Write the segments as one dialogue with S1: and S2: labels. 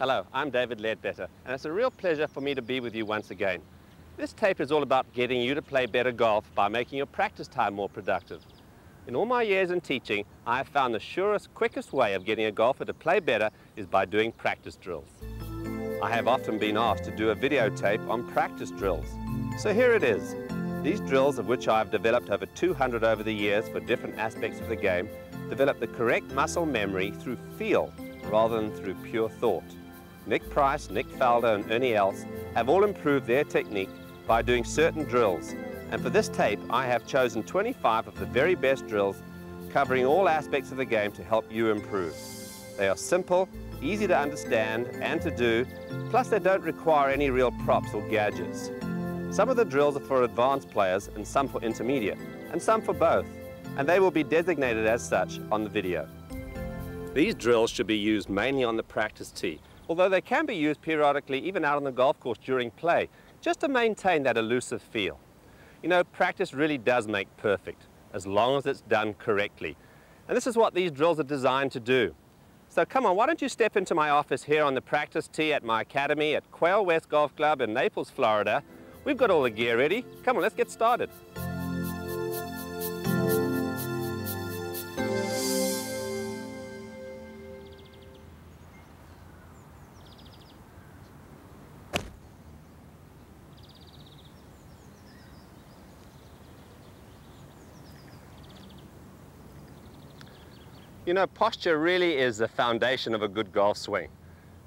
S1: Hello, I'm David Ledbetter, and it's a real pleasure for me to be with you once again. This tape is all about getting you to play better golf by making your practice time more productive. In all my years in teaching, I have found the surest, quickest way of getting a golfer to play better is by doing practice drills. I have often been asked to do a videotape on practice drills. So here it is. These drills, of which I have developed over 200 over the years for different aspects of the game, develop the correct muscle memory through feel rather than through pure thought. Nick Price, Nick Faldo and Ernie Els have all improved their technique by doing certain drills. And for this tape, I have chosen 25 of the very best drills covering all aspects of the game to help you improve. They are simple, easy to understand and to do, plus they don't require any real props or gadgets. Some of the drills are for advanced players and some for intermediate, and some for both, and they will be designated as such on the video. These drills should be used mainly on the practice tee, although they can be used periodically even out on the golf course during play, just to maintain that elusive feel. You know, practice really does make perfect, as long as it's done correctly. And this is what these drills are designed to do. So come on, why don't you step into my office here on the practice tee at my academy at Quail West Golf Club in Naples, Florida. We've got all the gear ready. Come on, let's get started. You know, posture really is the foundation of a good golf swing.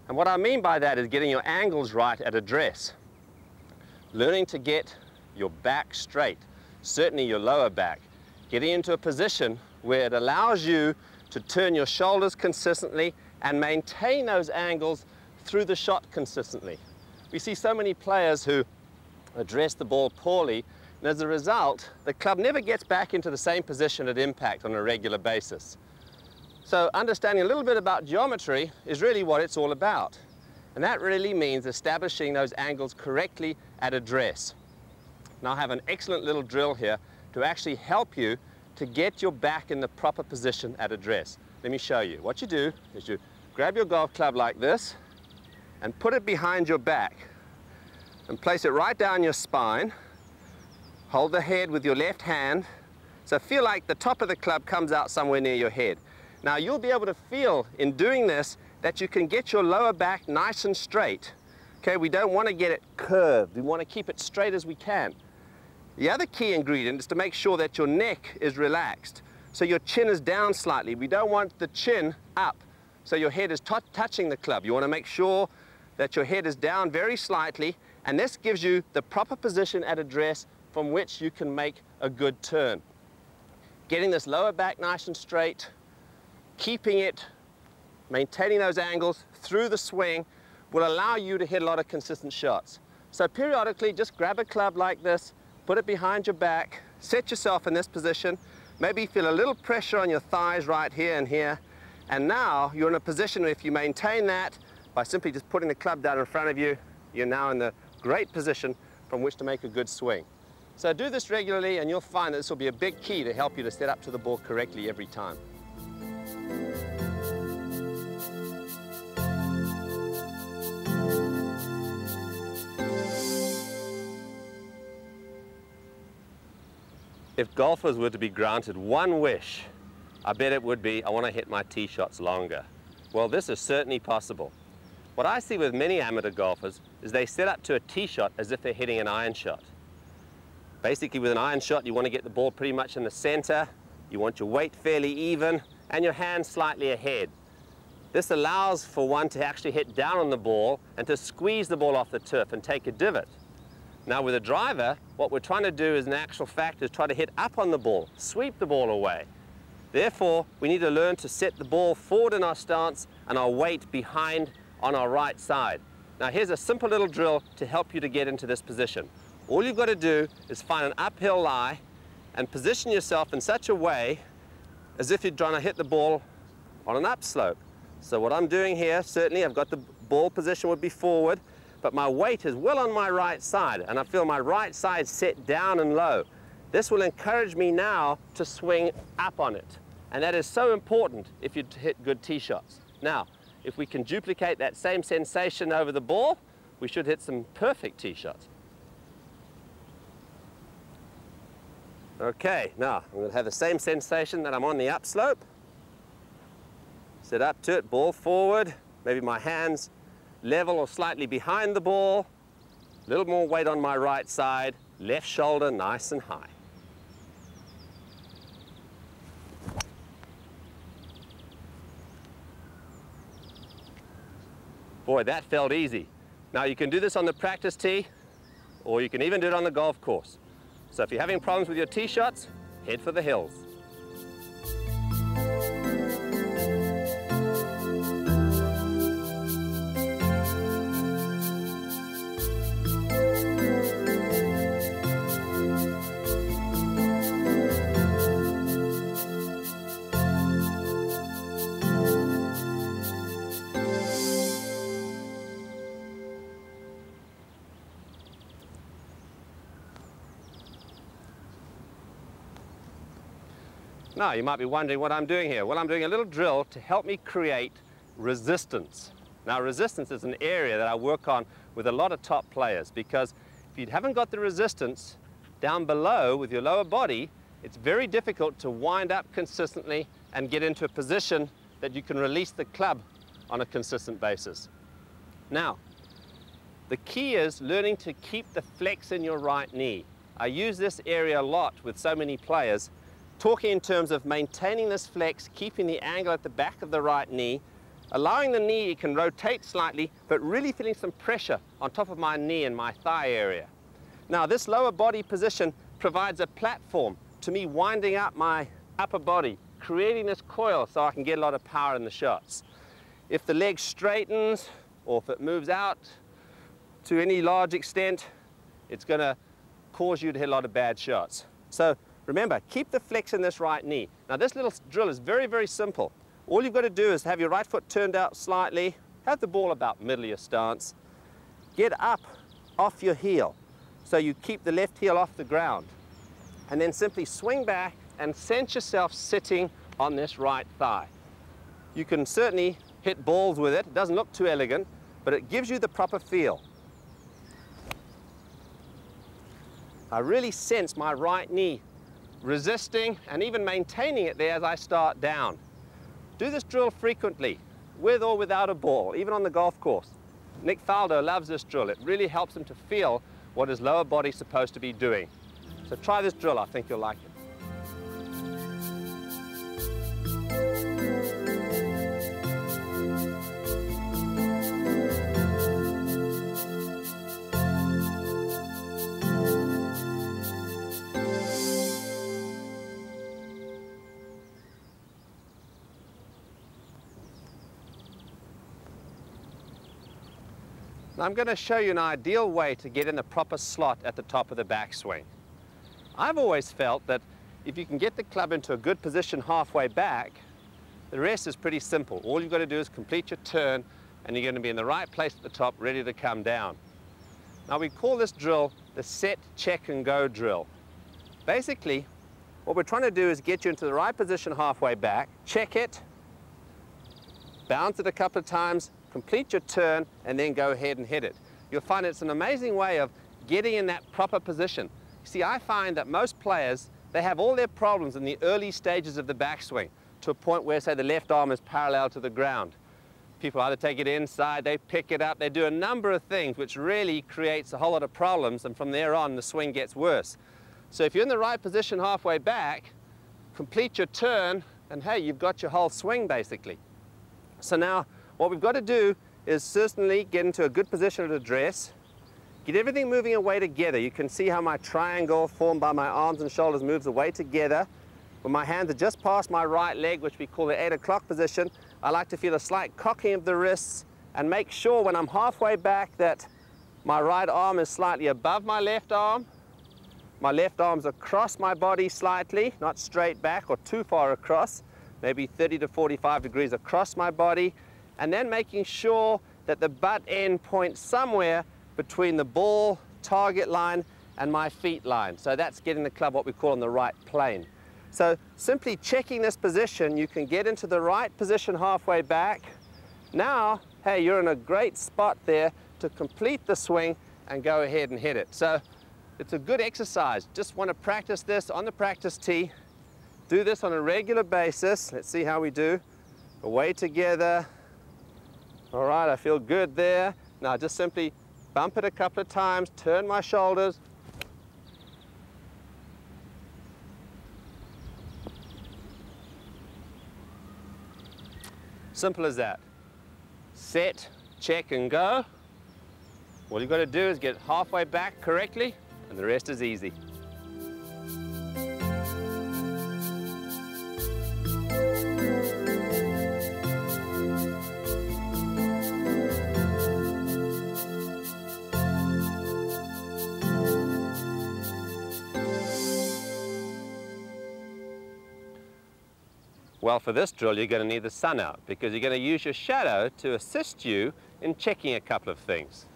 S1: And what I mean by that is getting your angles right at address. Learning to get your back straight, certainly your lower back. Getting into a position where it allows you to turn your shoulders consistently and maintain those angles through the shot consistently. We see so many players who address the ball poorly, and as a result, the club never gets back into the same position at impact on a regular basis. So understanding a little bit about geometry is really what it's all about. And that really means establishing those angles correctly at address. Now I have an excellent little drill here to actually help you to get your back in the proper position at address. Let me show you. What you do is you grab your golf club like this and put it behind your back and place it right down your spine. Hold the head with your left hand. So feel like the top of the club comes out somewhere near your head. Now you'll be able to feel in doing this that you can get your lower back nice and straight. Okay, we don't want to get it curved. We want to keep it straight as we can. The other key ingredient is to make sure that your neck is relaxed. So your chin is down slightly. We don't want the chin up. So your head is touching the club. You want to make sure that your head is down very slightly, and this gives you the proper position at address from which you can make a good turn. Getting this lower back nice and straight, keeping it, maintaining those angles through the swing will allow you to hit a lot of consistent shots. So periodically, just grab a club like this, put it behind your back, set yourself in this position, maybe feel a little pressure on your thighs right here and here, and now you're in a position where if you maintain that by simply just putting the club down in front of you, you're now in the great position from which to make a good swing. So do this regularly and you'll find that this will be a big key to help you to set up to the ball correctly every time. If golfers were to be granted one wish, I bet it would be, I want to hit my tee shots longer. Well, this is certainly possible. What I see with many amateur golfers is they set up to a tee shot as if they're hitting an iron shot. Basically, with an iron shot, you want to get the ball pretty much in the center, you want your weight fairly even, and your hand slightly ahead. This allows for one to actually hit down on the ball and to squeeze the ball off the turf and take a divot. Now with a driver, what we're trying to do is in actual fact is try to hit up on the ball, sweep the ball away. Therefore, we need to learn to set the ball forward in our stance and our weight behind on our right side. Now here's a simple little drill to help you to get into this position. All you've got to do is find an uphill lie and position yourself in such a way as if you're trying to hit the ball on an upslope. So what I'm doing here, certainly I've got the ball position would be forward, but my weight is well on my right side, and I feel my right side set down and low. This will encourage me now to swing up on it, and that is so important if you hit good tee shots. Now, if we can duplicate that same sensation over the ball, we should hit some perfect tee shots. Okay, now I'm going to have the same sensation that I'm on the upslope. Sit up to it, ball forward, maybe my hands level or slightly behind the ball, a little more weight on my right side, left shoulder nice and high. Boy, that felt easy. Now you can do this on the practice tee, or you can even do it on the golf course. So if you're having problems with your tee shots, head for the hills. Now, you might be wondering what I'm doing here. Well, I'm doing a little drill to help me create resistance. Now, resistance is an area that I work on with a lot of top players, because if you haven't got the resistance down below with your lower body, it's very difficult to wind up consistently and get into a position that you can release the club on a consistent basis. Now, the key is learning to keep the flex in your right knee. I use this area a lot with so many players, talking in terms of maintaining this flex, keeping the angle at the back of the right knee, allowing the knee, it can rotate slightly, but really feeling some pressure on top of my knee and my thigh area. Now, this lower body position provides a platform to me winding up my upper body, creating this coil so I can get a lot of power in the shots. If the leg straightens, or if it moves out to any large extent, it's going to cause you to hit a lot of bad shots. So remember, keep the flex in this right knee. Now, this little drill is very, very simple. All you've got to do is have your right foot turned out slightly, have the ball about middle of your stance, get up off your heel so you keep the left heel off the ground, and then simply swing back and sense yourself sitting on this right thigh. You can certainly hit balls with it. It doesn't look too elegant, but it gives you the proper feel. I really sense my right knee resisting and even maintaining it there as I start down. Do this drill frequently, with or without a ball, even on the golf course. Nick Faldo loves this drill. It really helps him to feel what his lower body's supposed to be doing. So try this drill, I think you'll like it. Now I'm going to show you an ideal way to get in the proper slot at the top of the backswing. I've always felt that if you can get the club into a good position halfway back, the rest is pretty simple. All you've got to do is complete your turn and you're going to be in the right place at the top, ready to come down. Now we call this drill the set, check and go drill. Basically, what we're trying to do is get you into the right position halfway back, check it, bounce it a couple of times, complete your turn, and then go ahead and hit it. You'll find it's an amazing way of getting in that proper position. See, I find that most players, they have all their problems in the early stages of the backswing to a point where, say, the left arm is parallel to the ground. People either take it inside, they pick it up, they do a number of things which really creates a whole lot of problems, and from there on the swing gets worse. So if you're in the right position halfway back, complete your turn, and hey, you've got your whole swing basically. So now, what we've got to do is certainly get into a good position to address, get everything moving away together. You can see how my triangle formed by my arms and shoulders moves away together. When my hands are just past my right leg, which we call the 8 o'clock position, I like to feel a slight cocking of the wrists and make sure when I'm halfway back that my right arm is slightly above my left arm arm's across my body slightly, not straight back or too far across, maybe 30 to 45 degrees across my body, and then making sure that the butt end points somewhere between the ball target line and my feet line. So that's getting the club what we call on the right plane. So simply checking this position, you can get into the right position halfway back, Now, hey, you're in a great spot there to complete the swing and go ahead and hit it. So it's a good exercise. Just want to practice this on the practice tee. Do this on a regular basis. Let's see how we do. Away together. All right, I feel good there. Now just simply bump it a couple of times, turn my shoulders. Simple as that. Set, check and go. All you've got to do is get halfway back correctly and the rest is easy. Well, for this drill, you're going to need the sun out because you're going to use your shadow to assist you in checking a couple of things.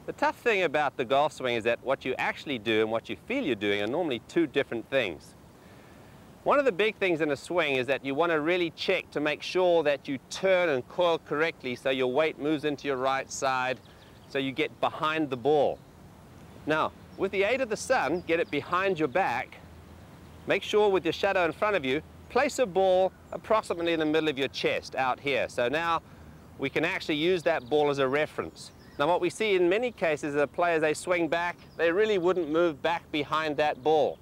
S1: The tough thing about the golf swing is that what you actually do and what you feel you're doing are normally two different things. One of the big things in a swing is that you want to really check to make sure that you turn and coil correctly so your weight moves into your right side, so you get behind the ball. Now, with the aid of the sun, get it behind your back. Make sure with your shadow in front of you, place a ball approximately in the middle of your chest out here. So now we can actually use that ball as a reference. Now what we see in many cases is the players, they swing back, they really wouldn't move back behind that ball.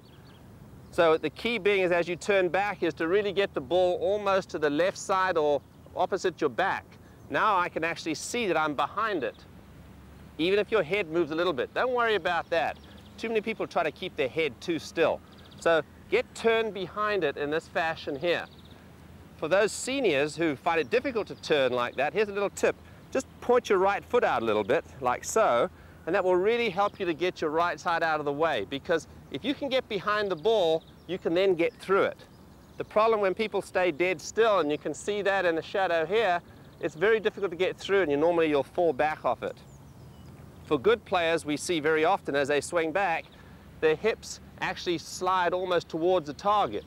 S1: So the key being is as you turn back is to really get the ball almost to the left side or opposite your back. Now I can actually see that I'm behind it. Even if your head moves a little bit, don't worry about that. Too many people try to keep their head too still. So get turned behind it in this fashion here. For those seniors who find it difficult to turn like that, here's a little tip. Just point your right foot out a little bit, like so, and that will really help you to get your right side out of the way, because if you can get behind the ball, you can then get through it. The problem when people stay dead still, and you can see that in the shadow here, it's very difficult to get through and you'll fall back off it. For good players, we see very often as they swing back, their hips actually slide almost towards the target.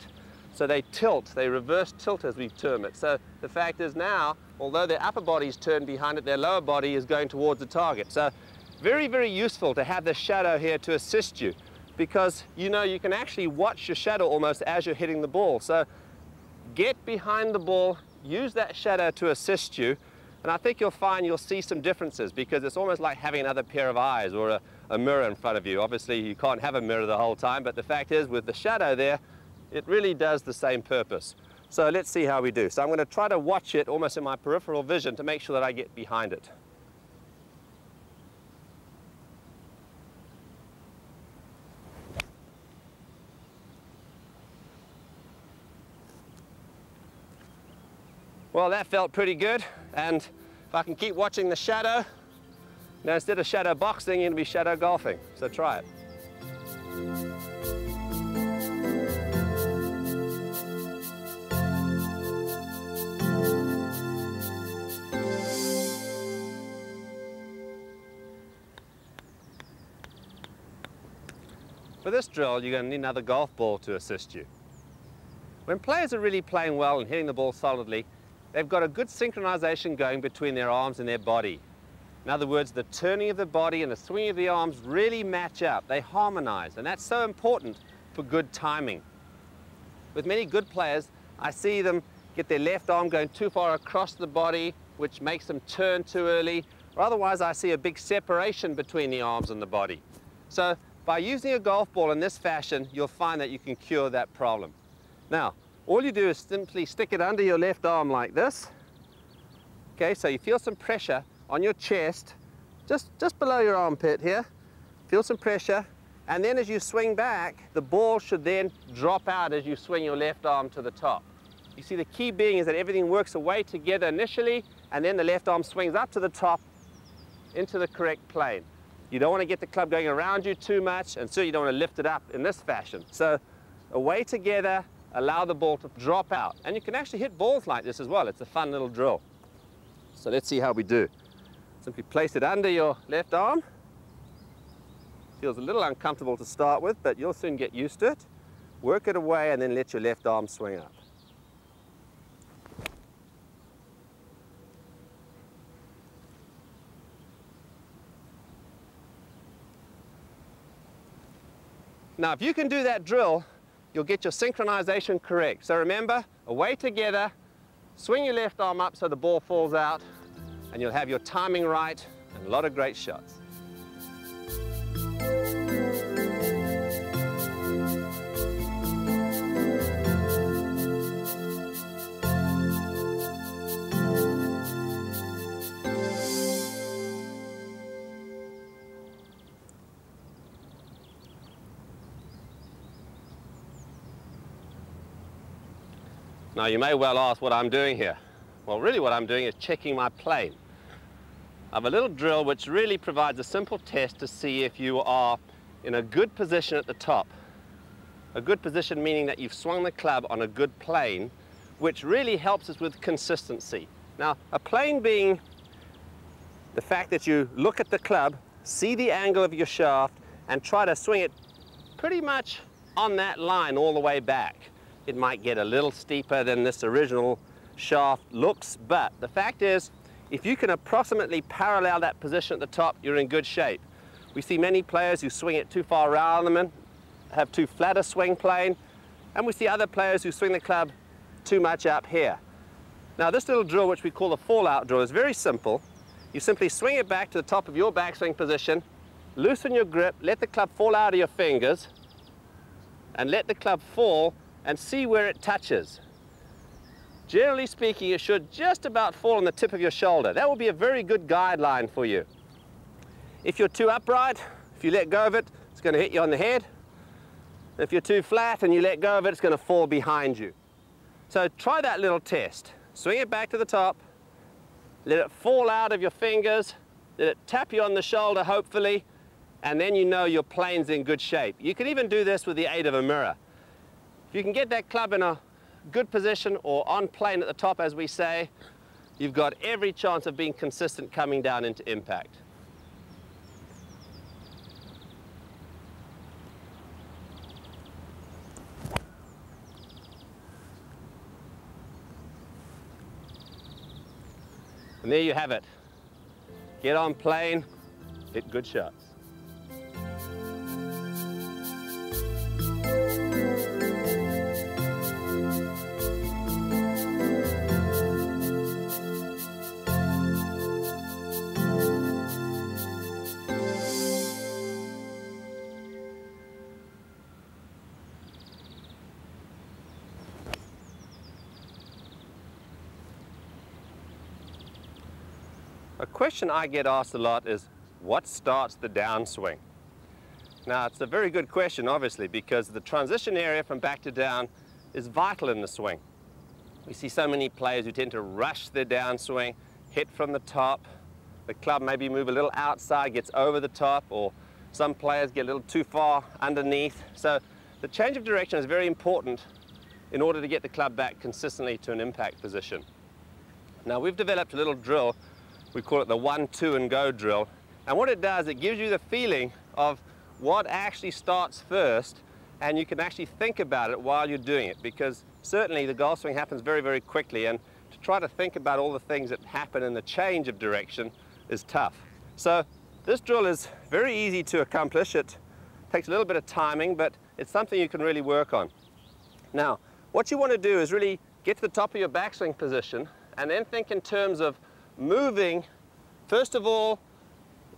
S1: So they tilt, they reverse tilt as we term it. So the fact is now, although their upper body is turned behind it, their lower body is going towards the target. So very, very useful to have the shadow here to assist you, because you know you can actually watch your shadow almost as you're hitting the ball. So get behind the ball, use that shadow to assist you, and I think you'll find you'll see some differences, because it's almost like having another pair of eyes or a mirror in front of you. Obviously you can't have a mirror the whole time, but the fact is with the shadow there, it really does the same purpose. So let's see how we do. So I'm going to try to watch it almost in my peripheral vision to make sure that I get behind it. Well, that felt pretty good, and if I can keep watching the shadow, now instead of shadow boxing, you're going to be shadow golfing. So try it. For this drill, you're going to need another golf ball to assist you. When players are really playing well and hitting the ball solidly, they've got a good synchronization going between their arms and their body. In other words, the turning of the body and the swinging of the arms really match up. They harmonize, and that's so important for good timing. With many good players, I see them get their left arm going too far across the body, which makes them turn too early, or otherwise I see a big separation between the arms and the body. So by using a golf ball in this fashion, you'll find that you can cure that problem. Now, all you do is simply stick it under your left arm like this. Okay, so you feel some pressure on your chest, just below your armpit here. Feel some pressure, and then as you swing back, the ball should then drop out as you swing your left arm to the top. You see, the key being is that everything works away together initially, and then the left arm swings up to the top into the correct plane. You don't want to get the club going around you too much, and certainly you don't want to lift it up in this fashion. So away together, allow the ball to drop out. And you can actually hit balls like this as well. It's a fun little drill. So let's see how we do. Simply place it under your left arm. Feels a little uncomfortable to start with, but you'll soon get used to it. Work it away and then let your left arm swing up. Now, if you can do that drill, you'll get your synchronization correct. So remember, away together, swing your left arm up so the ball falls out, and you'll have your timing right and a lot of great shots. Now you may well ask what I'm doing here. Well, really what I'm doing is checking my plane. I have a little drill which really provides a simple test to see if you are in a good position at the top. A good position meaning that you've swung the club on a good plane, which really helps us with consistency. Now, a plane being the fact that you look at the club, see the angle of your shaft, and try to swing it pretty much on that line all the way back. It might get a little steeper than this original shaft looks, but the fact is, if you can approximately parallel that position at the top, you're in good shape. We see many players who swing it too far around them and have too flat a swing plane, and we see other players who swing the club too much up here. Now this little drill, which we call the fallout drill, is very simple. You simply swing it back to the top of your backswing position, loosen your grip, let the club fall out of your fingers, and let the club fall and see where it touches. Generally speaking, it should just about fall on the tip of your shoulder. That will be a very good guideline for you. If you're too upright, if you let go of it, it's going to hit you on the head. If you're too flat and you let go of it, it's going to fall behind you. So try that little test. Swing it back to the top, let it fall out of your fingers, let it tap you on the shoulder, hopefully, and then you know your plane's in good shape. You can even do this with the aid of a mirror. If you can get that club in a good position or on plane at the top, as we say, you've got every chance of being consistent coming down into impact. And there you have it. Get on plane, hit good shots. A question I get asked a lot is, what starts the downswing? Now, it's a very good question, obviously, because the transition area from back to down is vital in the swing. We see so many players who tend to rush their downswing, hit from the top, the club maybe move a little outside, gets over the top, or some players get a little too far underneath. So the change of direction is very important in order to get the club back consistently to an impact position. Now, we've developed a little drill. We call it the 1, 2 and go drill. And what it does, it gives you the feeling of what actually starts first, and you can actually think about it while you're doing it, because certainly the golf swing happens very, very quickly, and to try to think about all the things that happen in the change of direction is tough. So this drill is very easy to accomplish. It takes a little bit of timing, but it's something you can really work on. Now, what you want to do is really get to the top of your backswing position and then think in terms of moving, first of all,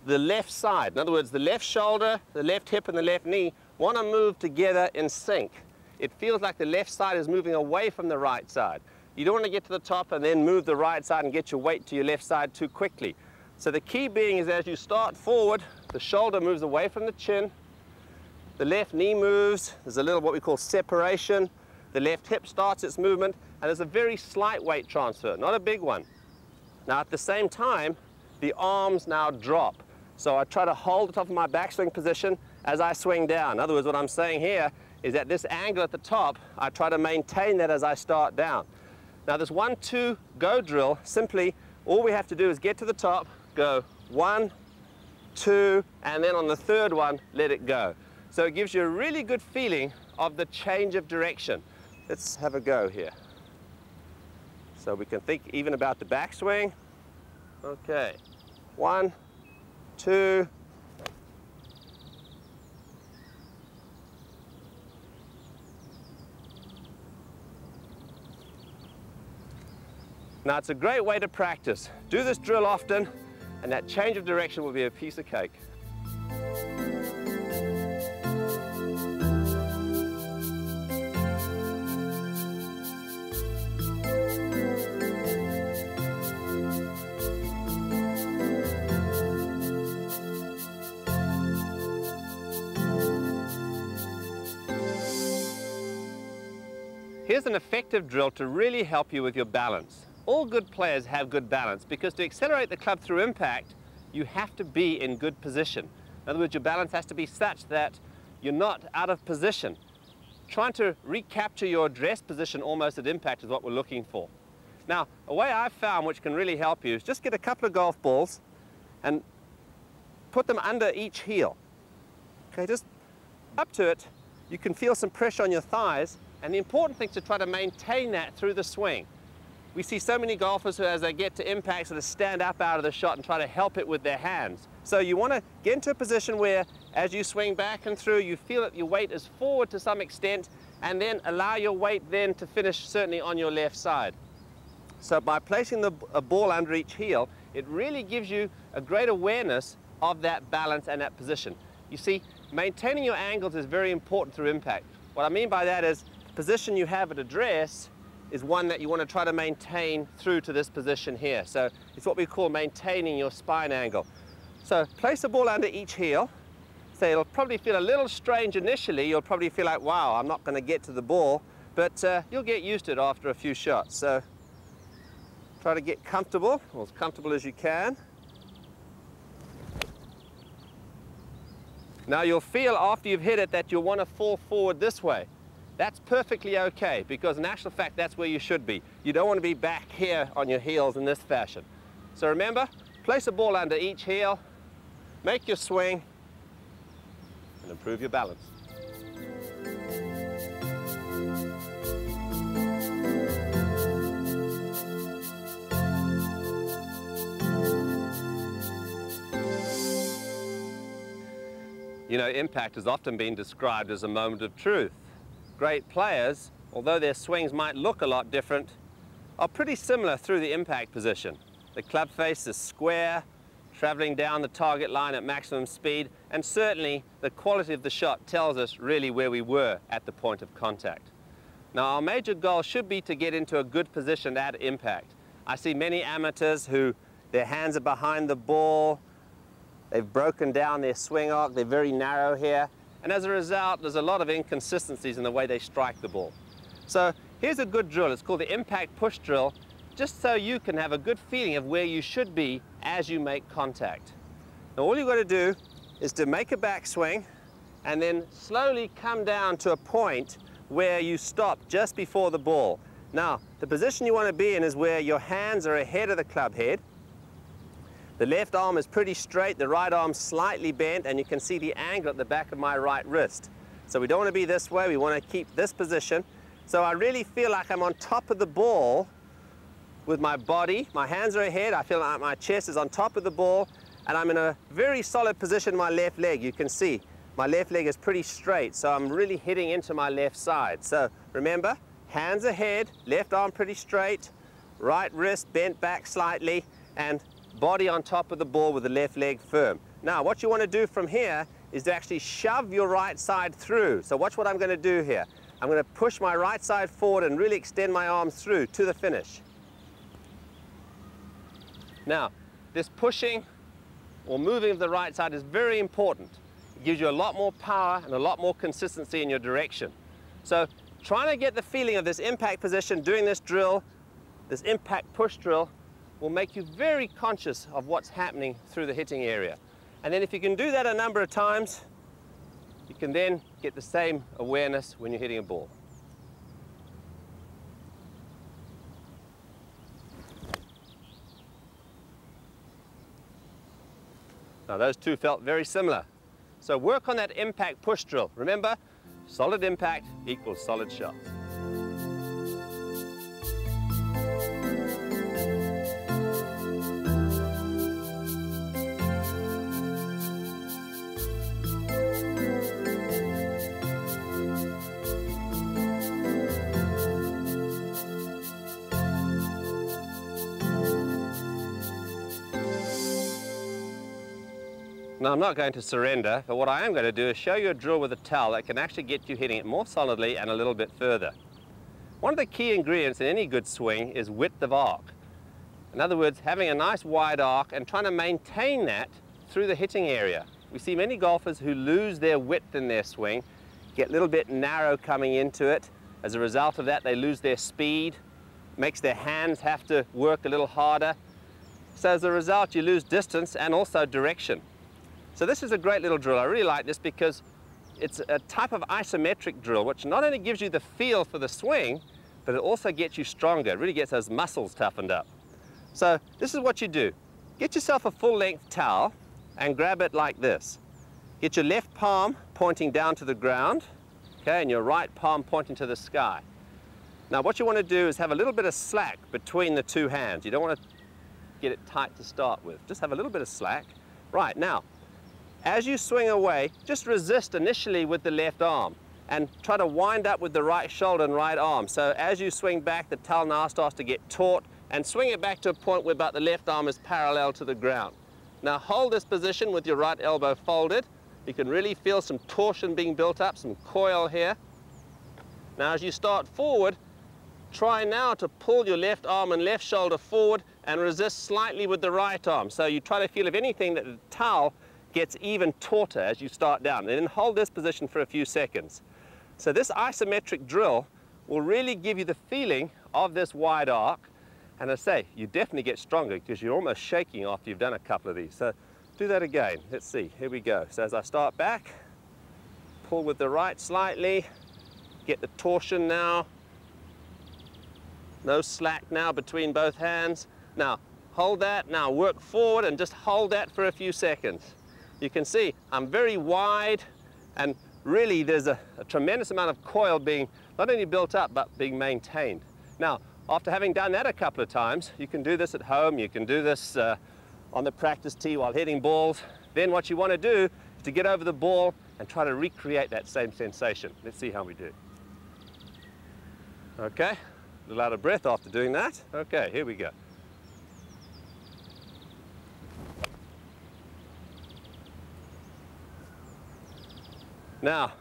S1: the left side. In other words, the left shoulder, the left hip, and the left knee want to move together in sync. It feels like the left side is moving away from the right side. You don't want to get to the top and then move the right side and get your weight to your left side too quickly. So the key being is as you start forward, the shoulder moves away from the chin, the left knee moves, there's a little what we call separation, the left hip starts its movement, and there's a very slight weight transfer, not a big one. Now at the same time, the arms now drop. So I try to hold the top of my backswing position as I swing down. In other words, what I'm saying here is at this angle at the top, I try to maintain that as I start down. Now this 1, 2, go drill, simply all we have to do is get to the top, go 1, 2, and then on the third one, let it go. So it gives you a really good feeling of the change of direction. Let's have a go here. So we can think even about the backswing. Okay, 1, 2, Now, it's a great way to practice. Do this drill often, and that change of direction will be a piece of cake. Here's an effective drill to really help you with your balance. All good players have good balance because to accelerate the club through impact, you have to be in good position. In other words, your balance has to be such that you're not out of position. Trying to recapture your address position almost at impact is what we're looking for. Now, a way I've found which can really help you is just get a couple of golf balls and put them under each heel. Okay, just up to it. You can feel some pressure on your thighs, and the important thing is to try to maintain that through the swing. We see so many golfers who, as they get to impact, sort of stand up out of the shot and try to help it with their hands. So you want to get into a position where, as you swing back and through, you feel that your weight is forward to some extent, and then allow your weight then to finish certainly on your left side. So by placing a ball under each heel, it really gives you a great awareness of that balance and that position. You see, maintaining your angles is very important through impact. What I mean by that is the position you have at address is one that you want to try to maintain through to this position here. So it's what we call maintaining your spine angle. So place the ball under each heel. So it'll probably feel a little strange initially. You'll probably feel like, wow, I'm not going to get to the ball, but you'll get used to it after a few shots. So try to get comfortable, or as comfortable as you can. Now you'll feel after you've hit it that you'll want to fall forward this way. That's perfectly okay, because in actual fact, that's where you should be. You don't want to be back here on your heels in this fashion. So remember, place a ball under each heel, make your swing, and improve your balance. You know, impact has often been described as a moment of truth. Great players, although their swings might look a lot different, are pretty similar through the impact position. The club face is square, traveling down the target line at maximum speed, and certainly the quality of the shot tells us really where we were at the point of contact. Now, our major goal should be to get into a good position at impact. I see many amateurs who their hands are behind the ball, they've broken down their swing arc, they're very narrow here, and as a result, there's a lot of inconsistencies in the way they strike the ball. So here's a good drill. It's called the impact push drill, just so you can have a good feeling of where you should be as you make contact. Now all you've got to do is to make a backswing and then slowly come down to a point where you stop just before the ball. Now, the position you want to be in is where your hands are ahead of the club head. The left arm is pretty straight, the right arm slightly bent, and you can see the angle at the back of my right wrist. So we don't want to be this way, we want to keep this position. So I really feel like I'm on top of the ball with my body. My hands are ahead, I feel like my chest is on top of the ball, and I'm in a very solid position in my left leg. You can see my left leg is pretty straight, so I'm really hitting into my left side. So remember, hands ahead, left arm pretty straight, right wrist bent back slightly, and body on top of the ball with the left leg firm. Now, what you want to do from here is to actually shove your right side through. So watch what I'm going to do here. I'm going to push my right side forward and really extend my arms through to the finish. Now, this pushing or moving of the right side is very important. It gives you a lot more power and a lot more consistency in your direction. So trying to get the feeling of this impact position, doing this drill, this impact push drill, will make you very conscious of what's happening through the hitting area. And then if you can do that a number of times, you can then get the same awareness when you're hitting a ball. Now those two felt very similar. So work on that impact push drill. Remember, solid impact equals solid shots. Now I'm not going to surrender, but what I am going to do is show you a drill with a towel that can actually get you hitting it more solidly and a little bit further. One of the key ingredients in any good swing is width of arc. In other words, having a nice wide arc and trying to maintain that through the hitting area. We see many golfers who lose their width in their swing, get a little bit narrow coming into it. As a result of that, they lose their speed, makes their hands have to work a little harder. So as a result, you lose distance and also direction. So this is a great little drill. I really like this because it's a type of isometric drill which not only gives you the feel for the swing, but it also gets you stronger. It really gets those muscles toughened up. So this is what you do. Get yourself a full-length towel and grab it like this. Get your left palm pointing down to the ground, okay, and your right palm pointing to the sky. Now what you want to do is have a little bit of slack between the two hands. You don't want to get it tight to start with. Just have a little bit of slack. Right, now, as you swing away, just resist initially with the left arm and try to wind up with the right shoulder and right arm. So as you swing back, the towel now starts to get taut, and swing it back to a point where about the left arm is parallel to the ground. Now hold this position with your right elbow folded. You can really feel some torsion being built up, some coil here. Now as you start forward, try now to pull your left arm and left shoulder forward and resist slightly with the right arm. So you try to feel, if anything, that the towel gets even tauter as you start down. And then hold this position for a few seconds. So this isometric drill will really give you the feeling of this wide arc. And as I say, you definitely get stronger because you're almost shaking after you've done a couple of these. So do that again. Let's see. Here we go. So as I start back, pull with the right slightly, get the torsion now. No slack now between both hands. Now hold that. Now work forward and just hold that for a few seconds. You can see I'm very wide, and really there's a tremendous amount of coil being not only built up but being maintained. Now after having done that a couple of times, you can do this at home, you can do this on the practice tee while hitting balls. Then what you want to do is to get over the ball and try to recreate that same sensation. Let's see how we do. Okay, a little out of breath after doing that. Okay, here we go. Now,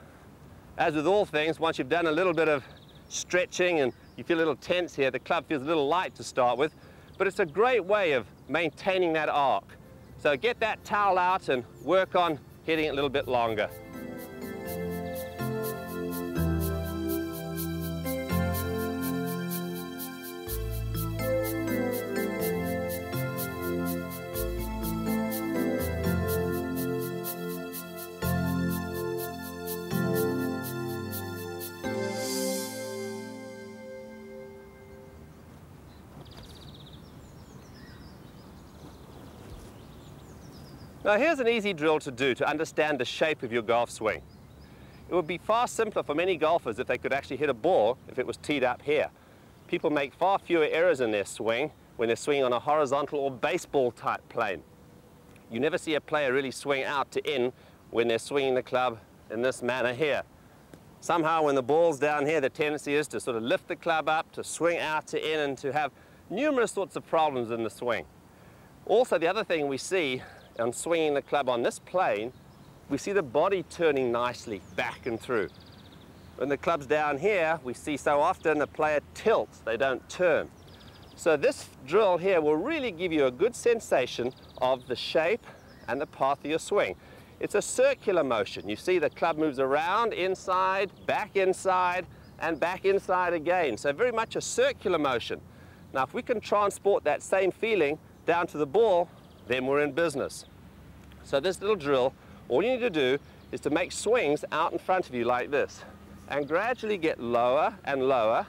S1: as with all things, once you've done a little bit of stretching and you feel a little tense here, the club feels a little light to start with, but it's a great way of maintaining that arc. So get that towel out and work on hitting it a little bit longer. Now here's an easy drill to do to understand the shape of your golf swing. It would be far simpler for many golfers if they could actually hit a ball if it was teed up here. People make far fewer errors in their swing when they're swinging on a horizontal or baseball type plane. You never see a player really swing out to in when they're swinging the club in this manner here. Somehow when the ball's down here, the tendency is to sort of lift the club up, to swing out to in, and to have numerous sorts of problems in the swing. Also, the other thing we see on swinging the club on this plane, we see the body turning nicely back and through. When the club's down here, we see so often the player tilts, they don't turn. So this drill here will really give you a good sensation of the shape and the path of your swing. It's a circular motion. You see the club moves around, inside, and back inside again. So very much a circular motion. Now if we can transport that same feeling down to the ball, then we're in business. So this little drill, all you need to do is to make swings out in front of you like this and gradually get lower and lower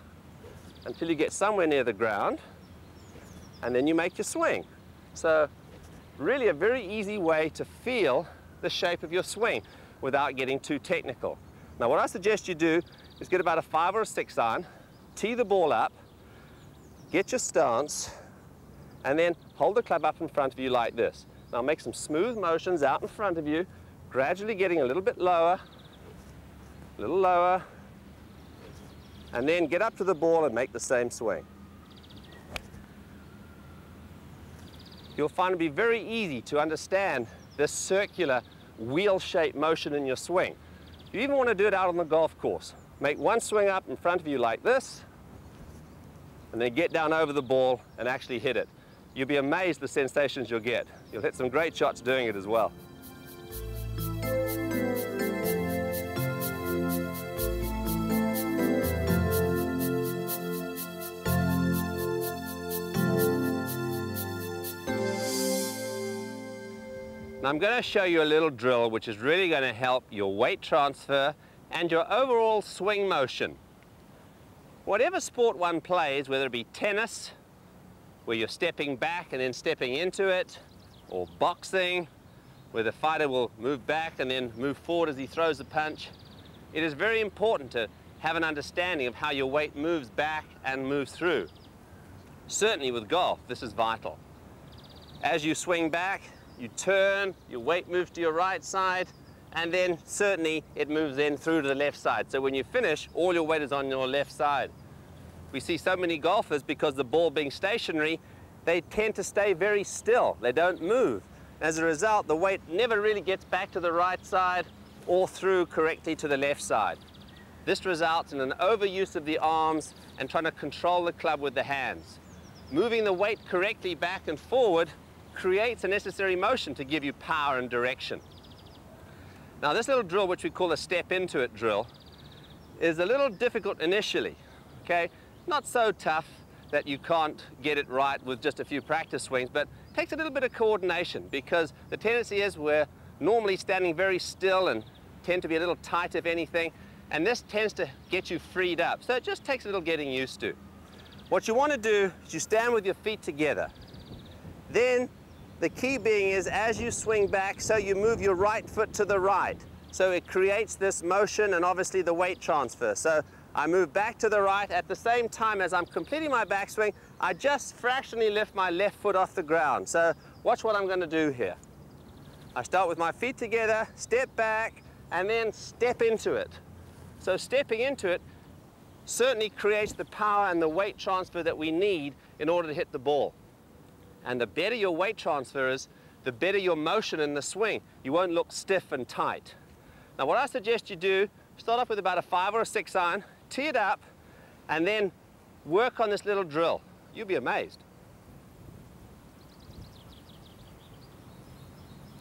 S1: until you get somewhere near the ground, and then you make your swing. So really a very easy way to feel the shape of your swing without getting too technical. Now what I suggest you do is get about a 5 or a 6 iron, tee the ball up, get your stance, and then hold the club up in front of you like this. Now make some smooth motions out in front of you, gradually getting a little bit lower, and then get up to the ball and make the same swing. You'll find it be very easy to understand this circular wheel-shaped motion in your swing. You even want to do it out on the golf course. Make one swing up in front of you like this, and then get down over the ball and actually hit it. You'll be amazed the sensations you'll get. You'll hit some great shots doing it as well. Now I'm going to show you a little drill which is really going to help your weight transfer and your overall swing motion. Whatever sport one plays, whether it be tennis, where you're stepping back and then stepping into it, or boxing, where the fighter will move back and then move forward as he throws the punch, it is very important to have an understanding of how your weight moves back and moves through. Certainly with golf, this is vital. As you swing back, you turn, your weight moves to your right side, and then certainly it moves in through to the left side. So when you finish, all your weight is on your left side. We see so many golfers, because the ball being stationary, they tend to stay very still. They don't move. As a result, the weight never really gets back to the right side or through correctly to the left side. This results in an overuse of the arms and trying to control the club with the hands. Moving the weight correctly back and forward creates a necessary motion to give you power and direction. Now this little drill, which we call a step into it drill, is a little difficult initially, okay? Not so tough that you can't get it right with just a few practice swings, but takes a little bit of coordination, because the tendency is we're normally standing very still and tend to be a little tight if anything, and this tends to get you freed up. So it just takes a little getting used to. What you want to do is you stand with your feet together. Then the key being is, as you swing back, so you move your right foot to the right. So it creates this motion and obviously the weight transfer. So I move back to the right. At the same time as I'm completing my backswing, I just fractionally lift my left foot off the ground. So watch what I'm going to do here. I start with my feet together, step back, and then step into it. So stepping into it certainly creates the power and the weight transfer that we need in order to hit the ball. And the better your weight transfer is, the better your motion in the swing. You won't look stiff and tight. Now what I suggest you do, start off with about a 5 or a 6 iron, tee it up, and then work on this little drill. You'll be amazed.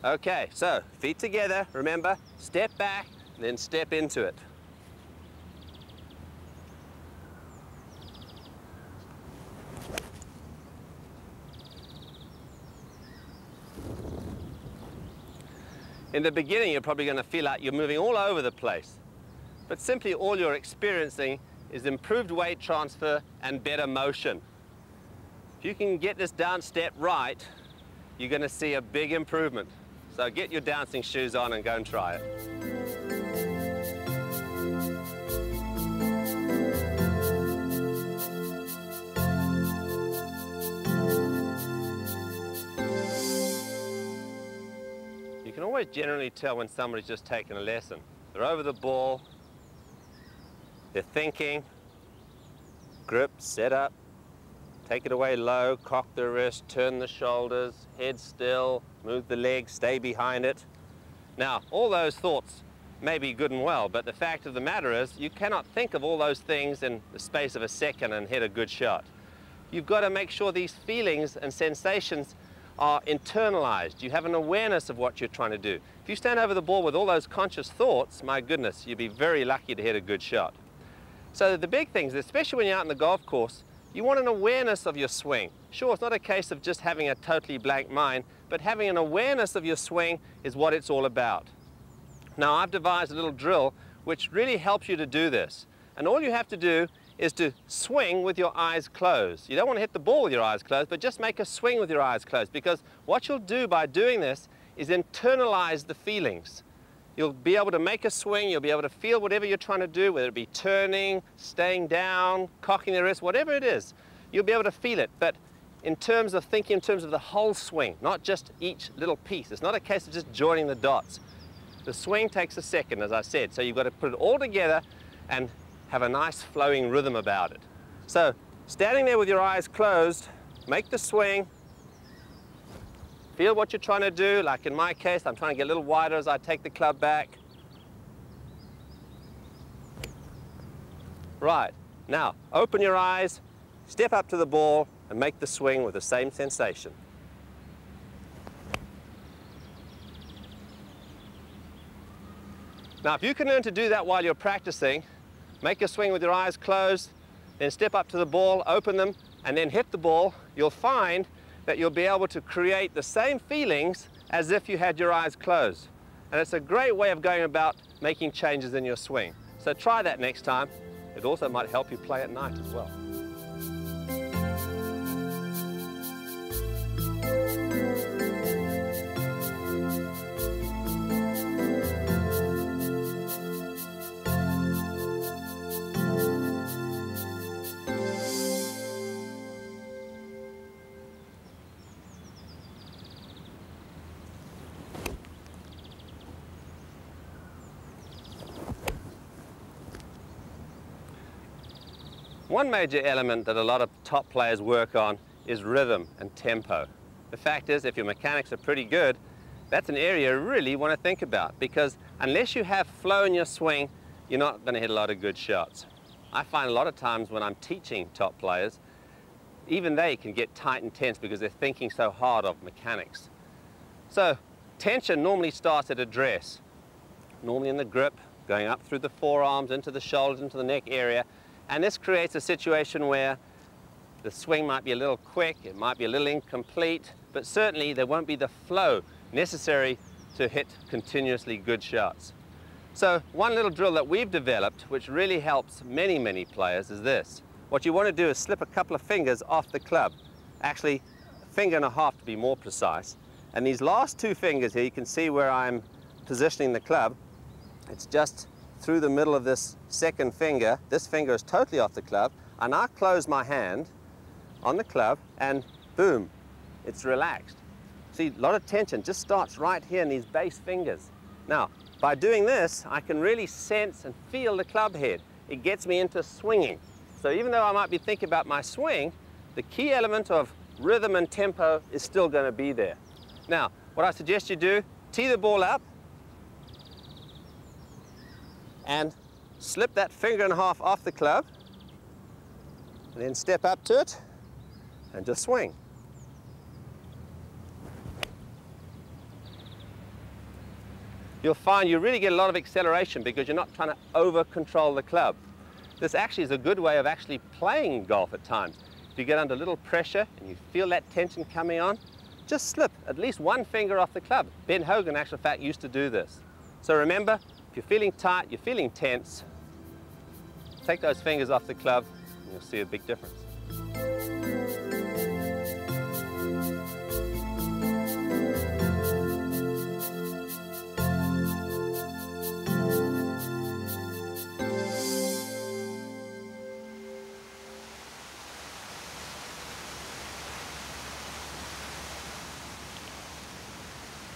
S1: Okay, so feet together, remember, step back, then step into it. In the beginning, you're probably going to feel like you're moving all over the place. But simply all you're experiencing is improved weight transfer and better motion. If you can get this dance step right, you're going to see a big improvement. So get your dancing shoes on and go and try it. You can always generally tell when somebody's just taken a lesson. They're over the ball, they're thinking, grip, set up, take it away low, cock the wrist, turn the shoulders, head still, move the legs, stay behind it. Now, all those thoughts may be good and well, but the fact of the matter is you cannot think of all those things in the space of a second and hit a good shot. You've got to make sure these feelings and sensations are internalized. You have an awareness of what you're trying to do. If you stand over the ball with all those conscious thoughts, my goodness, you'd be very lucky to hit a good shot. So the big things, especially when you're out on the golf course, you want an awareness of your swing. Sure, it's not a case of just having a totally blank mind, but having an awareness of your swing is what it's all about. Now, I've devised a little drill which really helps you to do this. And all you have to do is to swing with your eyes closed. You don't want to hit the ball with your eyes closed, but just make a swing with your eyes closed, because what you'll do by doing this is internalize the feelings. You'll be able to make a swing, you'll be able to feel whatever you're trying to do, whether it be turning, staying down, cocking the wrist, whatever it is, you'll be able to feel it. But in terms of thinking in terms of the whole swing, not just each little piece. It's not a case of just joining the dots. The swing takes a second, as I said, so you've got to put it all together and have a nice flowing rhythm about it. So, standing there with your eyes closed, make the swing, Feel what you're trying to do. Like in my case, I'm trying to get a little wider as I take the club back. Right, now open your eyes, step up to the ball and make the swing with the same sensation. Now if you can learn to do that while you're practicing, make a swing with your eyes closed, then step up to the ball, open them, and then hit the ball, you'll find that you'll be able to create the same feelings as if you had your eyes closed. And it's a great way of going about making changes in your swing. So try that next time. It also might help you play at night as well. One major element that a lot of top players work on is rhythm and tempo. The fact is, if your mechanics are pretty good, that's an area you really want to think about, because unless you have flow in your swing, you're not going to hit a lot of good shots. I find a lot of times when I'm teaching top players, even they can get tight and tense because they're thinking so hard of mechanics. So tension normally starts at address, normally in the grip, going up through the forearms, into the shoulders, into the neck area. And this creates a situation where the swing might be a little quick, it might be a little incomplete, but certainly there won't be the flow necessary to hit continuously good shots. So one little drill that we've developed, which really helps many, many players, is this. What you want to do is slip a couple of fingers off the club, actually a finger and a half to be more precise. And these last two fingers here, you can see where I'm positioning the club. It's just through the middle of this second finger. This finger is totally off the club. I now close my hand on the club and boom, it's relaxed. See, a lot of tension just starts right here in these base fingers. Now, by doing this, I can really sense and feel the club head. It gets me into swinging. So even though I might be thinking about my swing, the key element of rhythm and tempo is still going to be there. Now, what I suggest you do, tee the ball up, and slip that finger and a half off the club, and then step up to it and just swing. You'll find you really get a lot of acceleration because you're not trying to over control the club. This actually is a good way of actually playing golf at times. If you get under a little pressure and you feel that tension coming on, just slip at least one finger off the club. Ben Hogan, in actual fact, used to do this. So remember, if you're feeling tight, you're feeling tense, take those fingers off the club and you'll see a big difference.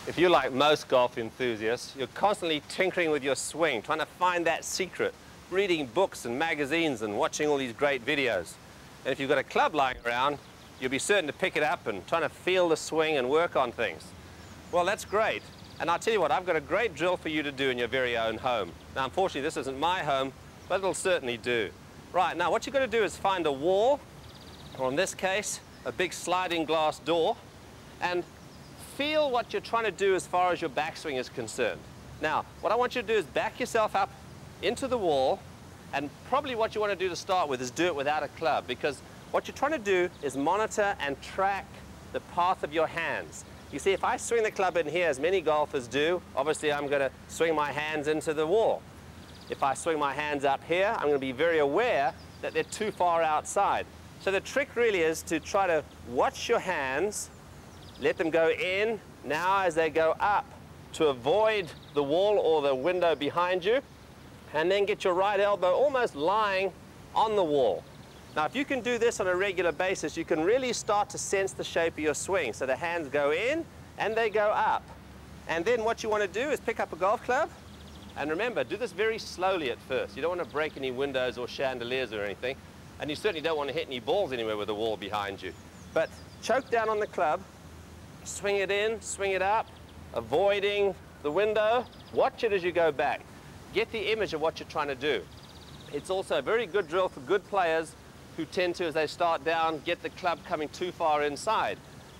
S1: If you're like most golf enthusiasts, you're constantly tinkering with your swing, trying to find that secret, reading books and magazines and watching all these great videos. And if you've got a club lying around, you'll be certain to pick it up and trying to feel the swing and work on things. Well, that's great. And I'll tell you what, I've got a great drill for you to do in your very own home. Now, unfortunately, this isn't my home, but it'll certainly do. Right, now what you've got to do is find a wall, or in this case, a big sliding glass door, and feel what you're trying to do as far as your backswing is concerned. Now, what I want you to do is back yourself up into the wall, and probably what you want to do to start with is do it without a club, because what you're trying to do is monitor and track the path of your hands. You see, if I swing the club in here, as many golfers do, obviously I'm going to swing my hands into the wall. If I swing my hands up here, I'm going to be very aware that they're too far outside. So the trick really is to try to watch your hands, let them go in now as they go up to avoid the wall or the window behind you, and then get your right elbow almost lying on the wall. Now, if you can do this on a regular basis, you can really start to sense the shape of your swing. So the hands go in and they go up. And then what you want to do is pick up a golf club, and remember, do this very slowly at first. You don't want to break any windows or chandeliers or anything, and you certainly don't want to hit any balls anywhere with a wall behind you. But choke down on the club, swing it in, swing it up, avoiding the window. Watch it as you go back. Get the image of what you're trying to do. It's also a very good drill for good players who tend to, as they start down, get the club coming too far inside.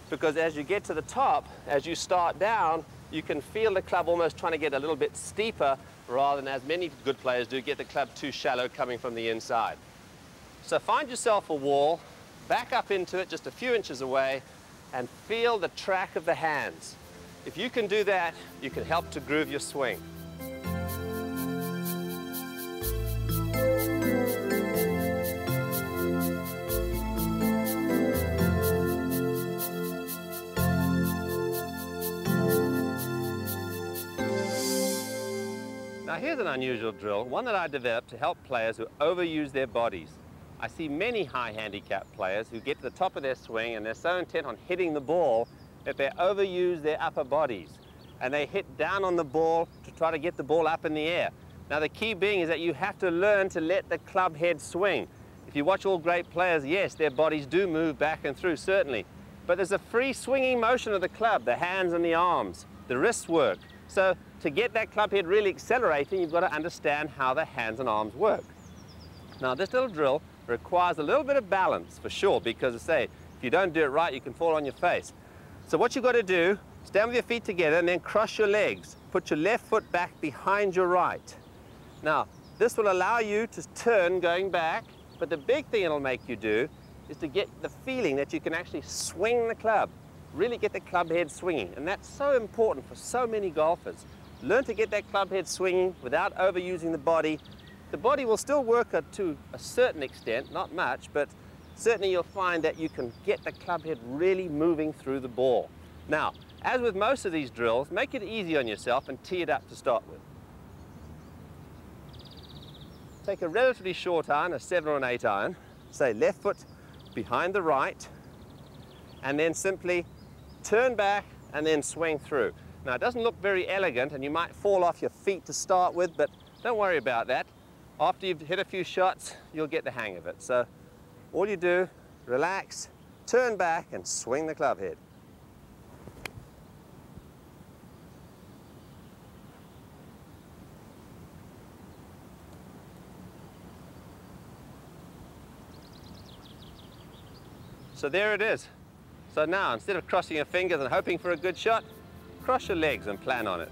S1: Because as you get to the top, as you start down, you can feel the club almost trying to get a little bit steeper rather than, as many good players do, get the club too shallow coming from the inside. So find yourself a wall, back up into it just a few inches away, and feel the track of the hands. If you can do that, you can help to groove your swing. Now here's an unusual drill, one that I developed to help players who overuse their bodies. I see many high handicap players who get to the top of their swing and they're so intent on hitting the ball that they overuse their upper bodies. And they hit down on the ball to try to get the ball up in the air. Now the key being is that you have to learn to let the club head swing. If you watch all great players, yes, their bodies do move back and through, certainly. But there's a free swinging motion of the club, the hands and the arms, the wrists work. So to get that club head really accelerating, you've got to understand how the hands and arms work. Now this little drill requires a little bit of balance for sure, because as I say, if you don't do it right, you can fall on your face. So what you've got to do, stand with your feet together and then cross your legs. Put your left foot back behind your right. Now, this will allow you to turn going back, but the big thing it'll make you do is to get the feeling that you can actually swing the club, really get the club head swinging. And that's so important for so many golfers. Learn to get that club head swinging without overusing the body. The body will still work to a certain extent, not much, but certainly you'll find that you can get the club head really moving through the ball. Now, as with most of these drills, make it easy on yourself and tee it up to start with. Take a relatively short iron, a 7 or an 8 iron, say left foot behind the right, and then simply turn back and then swing through. Now, it doesn't look very elegant and you might fall off your feet to start with, but don't worry about that. After you've hit a few shots, you'll get the hang of it. So all you do, relax, turn back and swing the club head. So there it is. So now, instead of crossing your fingers and hoping for a good shot, cross your legs and plan on it.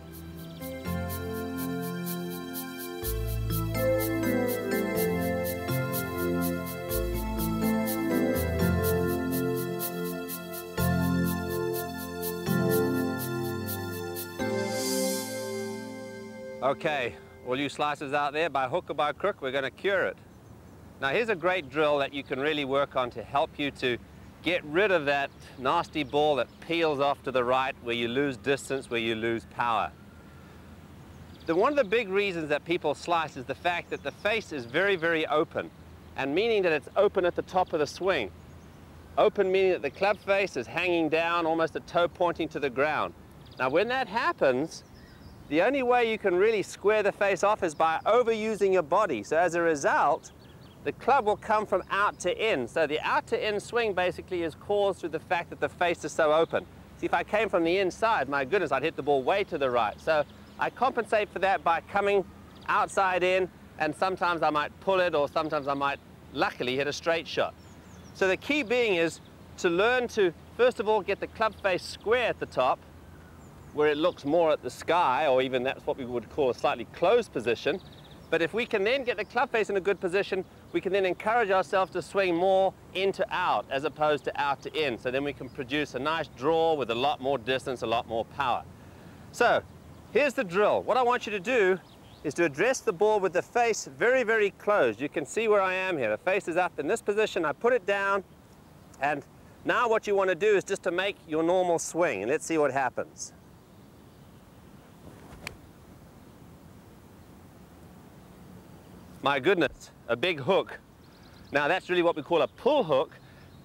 S1: Okay, all you slicers out there, by hook or by crook, we're going to cure it. Now here's a great drill that you can really work on to help you to get rid of that nasty ball that peels off to the right, where you lose distance, where you lose power. One of the big reasons that people slice is the fact that the face is very, very open, and meaning that it's open at the top of the swing. Open meaning that the club face is hanging down, almost a toe pointing to the ground. Now when that happens, the only way you can really square the face off is by overusing your body. So as a result, the club will come from out to in. So the out to in swing basically is caused through the fact that the face is so open. See, if I came from the inside, my goodness, I'd hit the ball way to the right. So I compensate for that by coming outside in, and sometimes I might pull it, or sometimes I might luckily hit a straight shot. So the key being is to learn to, first of all, get the club face square at the top, where it looks more at the sky, or even that's what we would call a slightly closed position. But if we can then get the club face in a good position, we can then encourage ourselves to swing more in to out as opposed to out to in. So then we can produce a nice draw with a lot more distance, a lot more power. So here's the drill. What I want you to do is to address the ball with the face very, very closed. You can see where I am here. The face is up in this position. I put it down, and now what you want to do is just to make your normal swing, and let's see what happens. My goodness, a big hook. Now that's really what we call a pull hook,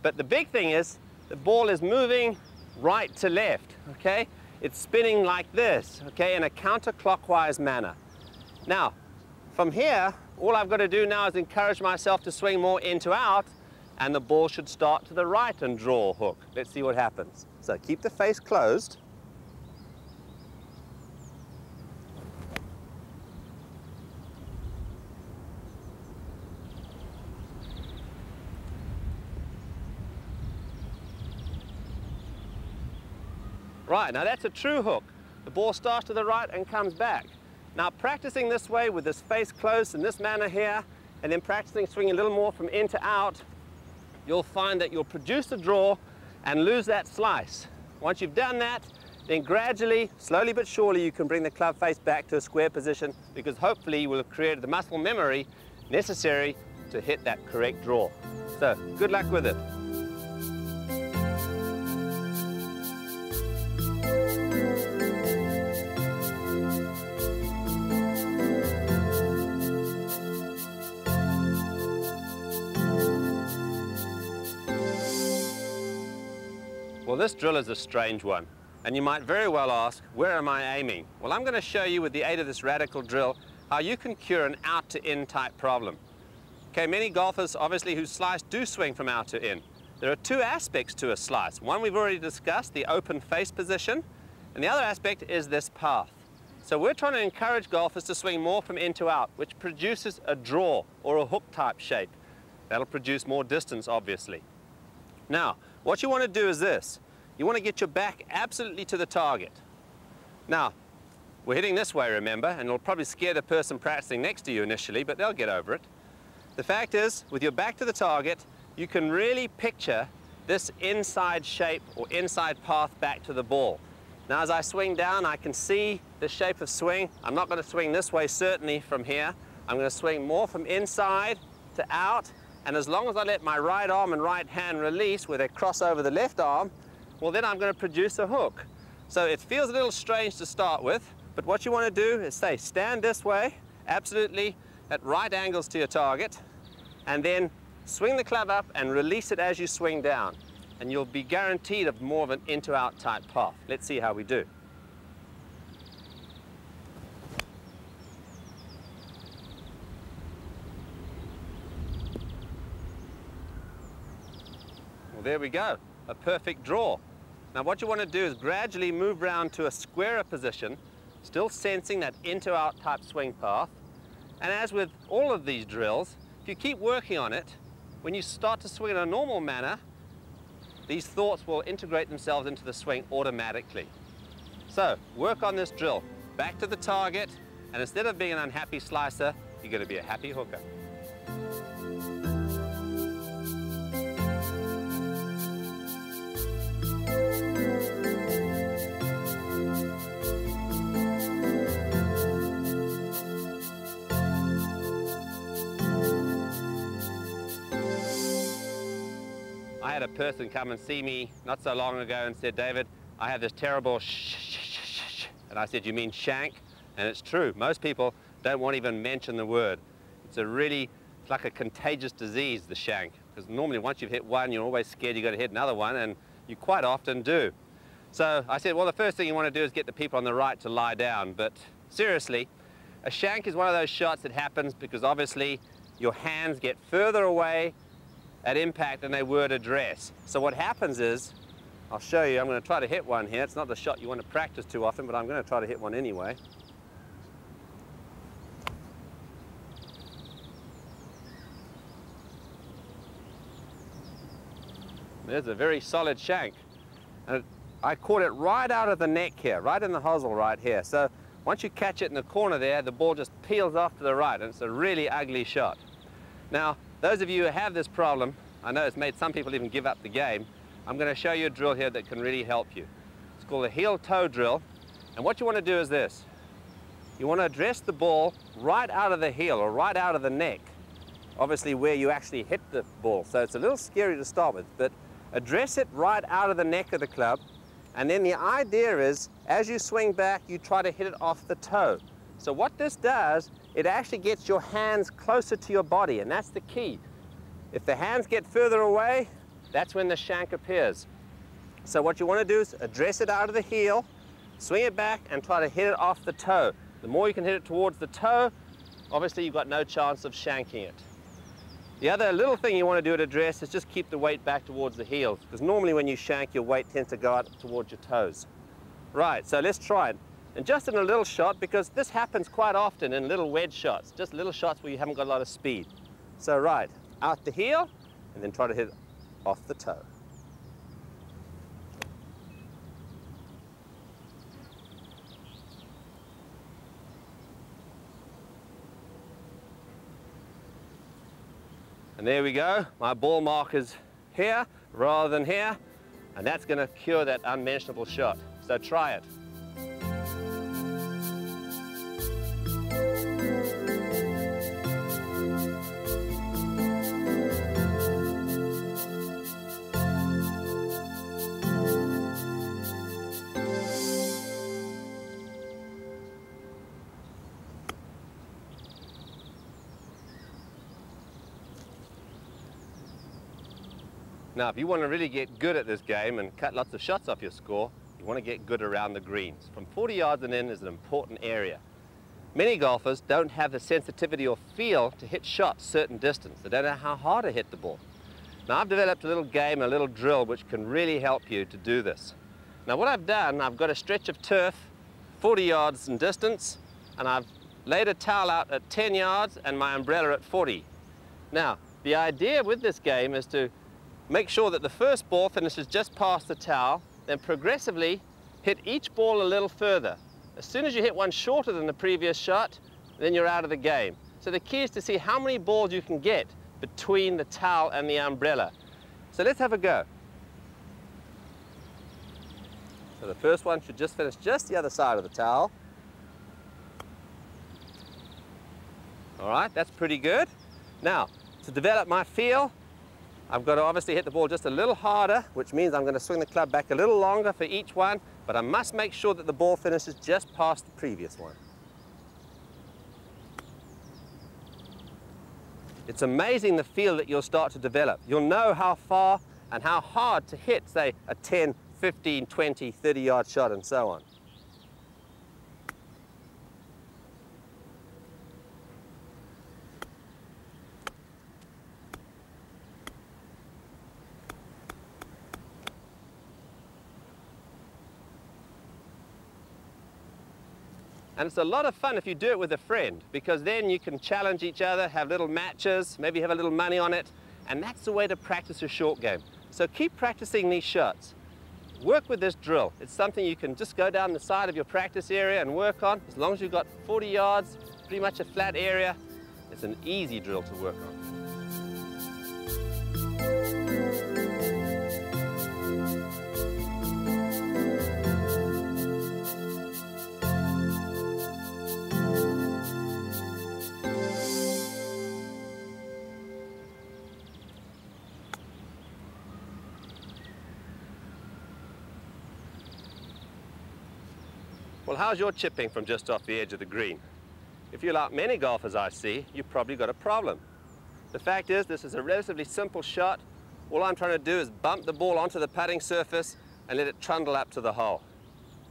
S1: but the big thing is the ball is moving right to left, okay? It's spinning like this, okay, in a counterclockwise manner. Now, from here, all I've got to do now is encourage myself to swing more in to out, and the ball should start to the right and draw a hook. Let's see what happens. So keep the face closed. Right, now that's a true hook. The ball starts to the right and comes back. Now practicing this way with this face closed in this manner here, and then practicing swinging a little more from in to out, you'll find that you'll produce a draw and lose that slice. Once you've done that, then gradually, slowly but surely, you can bring the club face back to a square position, because hopefully you will have created the muscle memory necessary to hit that correct draw. So good luck with it. Well, this drill is a strange one, and you might very well ask, where am I aiming? Well, I'm going to show you with the aid of this radical drill how you can cure an out to in type problem. Okay, many golfers obviously who slice do swing from out to in. There are two aspects to a slice. One we've already discussed, the open face position, and the other aspect is this path. So we're trying to encourage golfers to swing more from in to out, which produces a draw or a hook type shape. That'll produce more distance, obviously. Now, what you want to do is this. You want to get your back absolutely to the target. Now, we're hitting this way, remember, and it'll probably scare the person practicing next to you initially, but they'll get over it. The fact is, with your back to the target, you can really picture this inside shape or inside path back to the ball. Now, as I swing down, I can see the shape of swing. I'm not going to swing this way, certainly, from here. I'm going to swing more from inside to out, and as long as I let my right arm and right hand release where they cross over the left arm, well, then I'm going to produce a hook. So it feels a little strange to start with, but what you want to do is say, stand this way, absolutely at right angles to your target, and then swing the club up and release it as you swing down. And you'll be guaranteed of more of an in to out type path. Let's see how we do. Well, there we go, a perfect draw. Now what you want to do is gradually move round to a squarer position, still sensing that in to out type swing path. And as with all of these drills, if you keep working on it, when you start to swing in a normal manner, these thoughts will integrate themselves into the swing automatically. So work on this drill, back to the target, and instead of being an unhappy slicer, you're going to be a happy hooker. I had a person come and see me not so long ago and said, David, I have this terrible shh. And I said, you mean shank? And it's true. Most people don't want to even mention the word. It's like a contagious disease, the shank. Because normally once you've hit one, you're always scared you're going to hit another one, and you quite often do. So I said, well, the first thing you want to do is get the people on the right to lie down. But seriously, a shank is one of those shots that happens because obviously your hands get further away at impact than they were at address. So what happens is, I'll show you, I'm going to try to hit one here. It's not the shot you want to practice too often, but I'm going to try to hit one anyway. There's a very solid shank. And I caught it right out of the neck here, right in the hosel right here. So once you catch it in the corner there, the ball just peels off to the right, and it's a really ugly shot. Now, those of you who have this problem, I know it's made some people even give up the game, I'm going to show you a drill here that can really help you. It's called a heel-toe drill, and what you want to do is this. You want to address the ball right out of the heel or right out of the neck, obviously where you actually hit the ball. So it's a little scary to start with, but address it right out of the neck of the club, and then the idea is, as you swing back, you try to hit it off the toe. So what this does, it actually gets your hands closer to your body, and that's the key. If the hands get further away, that's when the shank appears. So what you want to do is address it out of the heel, swing it back, and try to hit it off the toe. The more you can hit it towards the toe, obviously you've got no chance of shanking it. The other little thing you want to do at address is just keep the weight back towards the heels, because normally when you shank, your weight tends to go out towards your toes. Right, so let's try it. And just in a little shot, because this happens quite often in little wedge shots, just little shots where you haven't got a lot of speed. So right, out the heel, and then try to hit off the toe. And there we go, my ball marker's here rather than here, and that's going to cure that unmentionable shot. So try it. Now, if you want to really get good at this game and cut lots of shots off your score, you want to get good around the greens. From 40 yards and in is an important area. Many golfers don't have the sensitivity or feel to hit shots certain distance. They don't know how hard to hit the ball. Now, I've developed a little game, a little drill, which can really help you to do this. Now, what I've done, I've got a stretch of turf, 40 yards in distance, and I've laid a towel out at 10 yards and my umbrella at 40. Now, the idea with this game is to make sure that the first ball finishes just past the towel, then progressively hit each ball a little further. As soon as you hit one shorter than the previous shot, then you're out of the game. So the key is to see how many balls you can get between the towel and the umbrella. So let's have a go. So the first one should just finish just the other side of the towel. All right, that's pretty good. Now, to develop my feel, I've got to obviously hit the ball just a little harder, which means I'm going to swing the club back a little longer for each one, but I must make sure that the ball finishes just past the previous one. It's amazing the feel that you'll start to develop. You'll know how far and how hard to hit, say, a 10, 15, 20, 30-yard shot and so on. And it's a lot of fun if you do it with a friend, because then you can challenge each other, have little matches, maybe have a little money on it, and that's the way to practice a short game. So keep practicing these shots. Work with this drill. It's something you can just go down the side of your practice area and work on. As long as you've got 40 yards, pretty much a flat area, it's an easy drill to work on. Well, how's your chipping from just off the edge of the green? If you're like many golfers I see, you've probably got a problem. The fact is, this is a relatively simple shot. All I'm trying to do is bump the ball onto the putting surface and let it trundle up to the hole.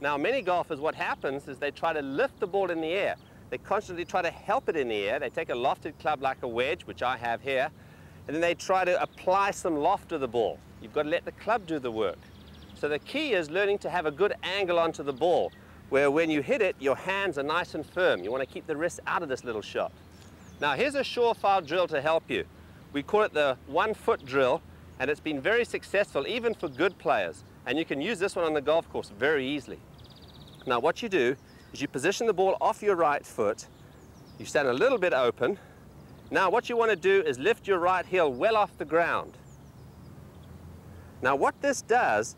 S1: Now, many golfers, what happens is they try to lift the ball in the air. They constantly try to help it in the air. They take a lofted club like a wedge, which I have here, and then they try to apply some loft to the ball. You've got to let the club do the work. So the key is learning to have a good angle onto the ball, where when you hit it, your hands are nice and firm. You want to keep the wrist out of this little shot. Now, here's a surefire drill to help you. We call it the 1-foot drill, and it's been very successful even for good players. And you can use this one on the golf course very easily. Now, what you do is you position the ball off your right foot. You stand a little bit open. Now, what you want to do is lift your right heel well off the ground. Now, what this does,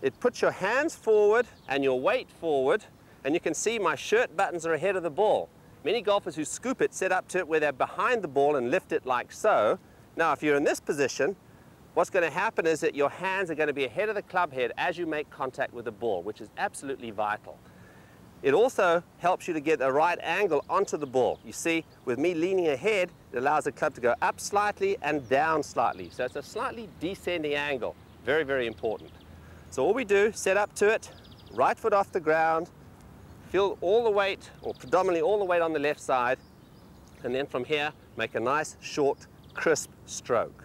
S1: it puts your hands forward and your weight forward, and you can see my shirt buttons are ahead of the ball. Many golfers who scoop it set up to it where they're behind the ball and lift it like so. Now, if you're in this position, what's going to happen is that your hands are going to be ahead of the club head as you make contact with the ball, which is absolutely vital. It also helps you to get the right angle onto the ball. You see, with me leaning ahead, it allows the club to go up slightly and down slightly. So it's a slightly descending angle. Very, very important. So all we do, set up to it, right foot off the ground, feel all the weight, or predominantly all the weight on the left side, and then from here, make a nice, short, crisp stroke.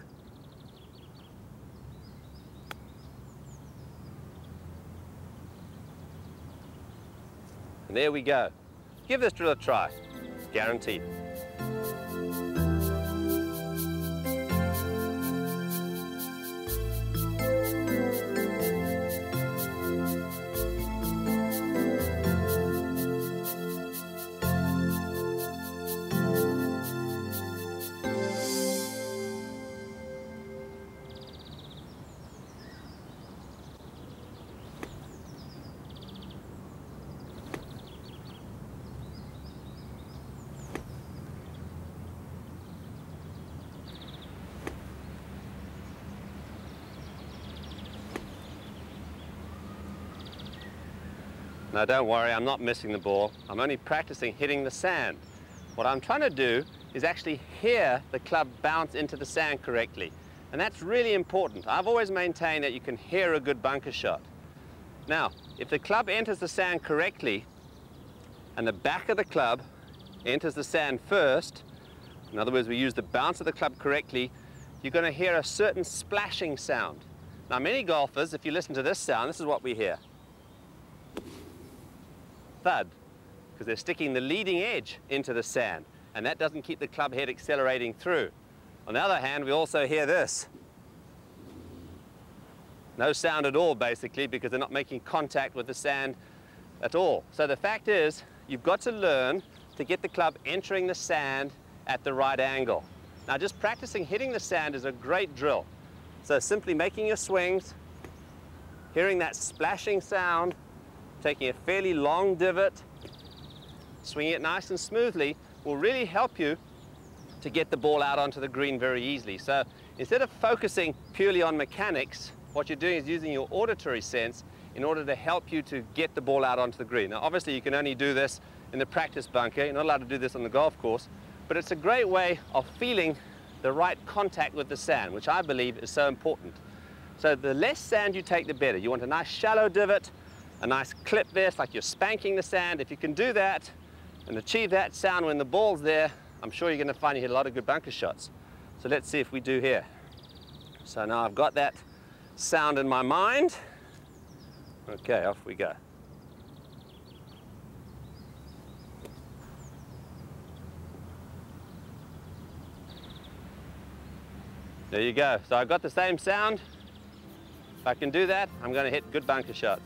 S1: And there we go. Give this drill a try, guaranteed. Now don't worry, I'm not missing the ball. I'm only practicing hitting the sand. What I'm trying to do is actually hear the club bounce into the sand correctly. And that's really important. I've always maintained that you can hear a good bunker shot. Now, if the club enters the sand correctly and the back of the club enters the sand first, in other words, we use the bounce of the club correctly, you're going to hear a certain splashing sound. Now many golfers, if you listen to this sound, this is what we hear. Thud, because they're sticking the leading edge into the sand, and that doesn't keep the club head accelerating through. On the other hand, we also hear this. No sound at all, basically, because they're not making contact with the sand at all. So the fact is, you've got to learn to get the club entering the sand at the right angle. Now, just practicing hitting the sand is a great drill. So simply making your swings, hearing that splashing sound, taking a fairly long divot, swinging it nice and smoothly will really help you to get the ball out onto the green very easily. So instead of focusing purely on mechanics, what you're doing is using your auditory sense in order to help you to get the ball out onto the green. Now obviously you can only do this in the practice bunker, you're not allowed to do this on the golf course, but it's a great way of feeling the right contact with the sand, which I believe is so important. So the less sand you take, the better. You want a nice shallow divot, a nice clip there, it's like you're spanking the sand. If you can do that and achieve that sound when the ball's there, I'm sure you're going to find you hit a lot of good bunker shots. So let's see if we do here. So now I've got that sound in my mind. Okay, off we go. There you go. So I've got the same sound. If I can do that, I'm going to hit good bunker shots.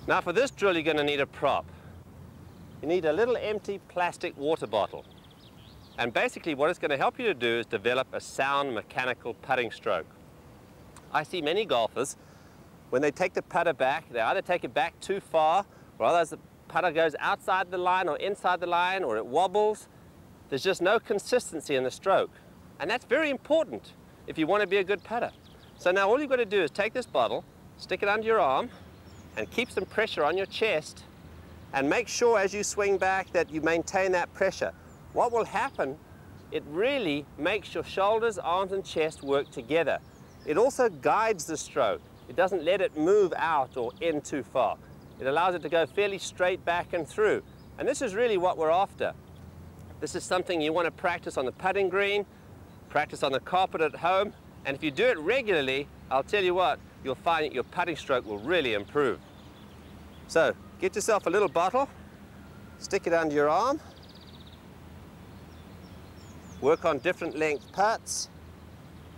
S1: Now for this drill, you're going to need a prop. You need a little empty plastic water bottle. And basically what it's going to help you to do is develop a sound mechanical putting stroke. I see many golfers, when they take the putter back, they either take it back too far, or otherwise the putter goes outside the line or inside the line, or it wobbles. There's just no consistency in the stroke. And that's very important if you want to be a good putter. So now all you've got to do is take this bottle, stick it under your arm, and keep some pressure on your chest, and make sure as you swing back that you maintain that pressure. What will happen, it really makes your shoulders, arms and chest work together. It also guides the stroke. It doesn't let it move out or in too far. It allows it to go fairly straight back and through. And this is really what we're after. This is something you want to practice on the putting green, practice on the carpet at home, and if you do it regularly, I'll tell you what, you'll find that your putting stroke will really improve. So, get yourself a little bottle, stick it under your arm, work on different length putts,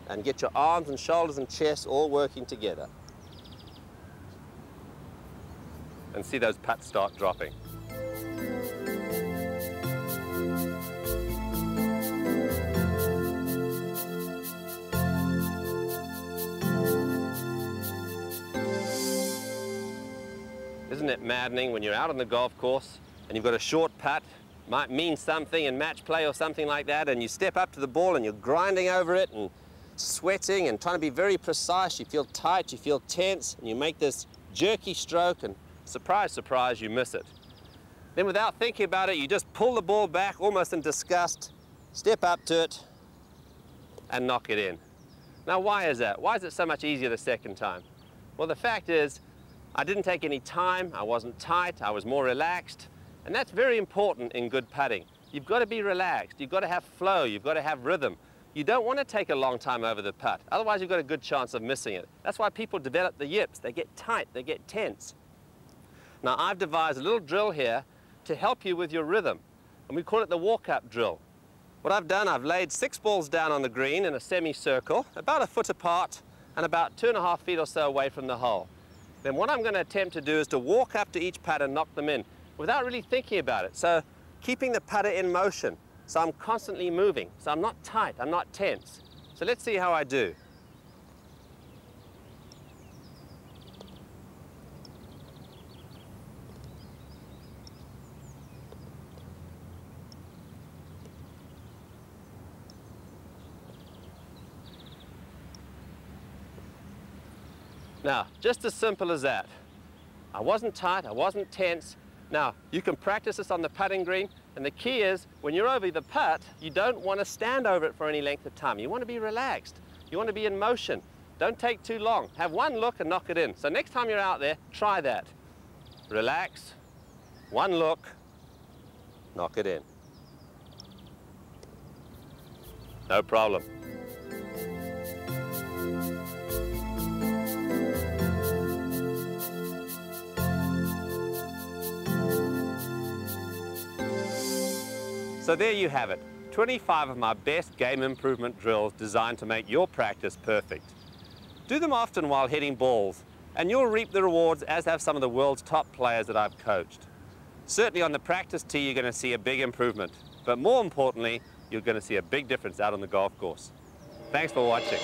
S1: and get your arms and shoulders and chest all working together. And see those putts start dropping. Isn't it maddening when you're out on the golf course and you've got a short putt, might mean something in match play or something like that, and you step up to the ball and you're grinding over it and sweating and trying to be very precise, you feel tight, you feel tense, and you make this jerky stroke, and surprise, surprise, you miss it. Then without thinking about it, you just pull the ball back almost in disgust, step up to it, and knock it in. Now why is that? Why is it so much easier the second time? Well, the fact is, I didn't take any time, I wasn't tight, I was more relaxed, and that's very important in good putting. You've got to be relaxed, you've got to have flow, you've got to have rhythm. You don't want to take a long time over the putt, otherwise you've got a good chance of missing it. That's why people develop the yips, they get tight, they get tense. Now I've devised a little drill here to help you with your rhythm, and we call it the walk-up drill. What I've done, I've laid 6 balls down on the green in a semicircle, about a foot apart and about 2.5 feet or so away from the hole. Then what I'm going to attempt to do is to walk up to each putt and knock them in without really thinking about it. So keeping the putter in motion, so I'm constantly moving, so I'm not tight, I'm not tense. So let's see how I do. Now, just as simple as that. I wasn't tight, I wasn't tense. Now, you can practice this on the putting green, and the key is, when you're over the putt, you don't want to stand over it for any length of time. You want to be relaxed. You want to be in motion. Don't take too long. Have one look and knock it in. So next time you're out there, try that. Relax, one look, knock it in. No problem. So there you have it, 25 of my best game improvement drills designed to make your practice perfect. Do them often while hitting balls, and you'll reap the rewards, as have some of the world's top players that I've coached. Certainly on the practice tee, you're going to see a big improvement, but more importantly, you're going to see a big difference out on the golf course. Thanks for watching.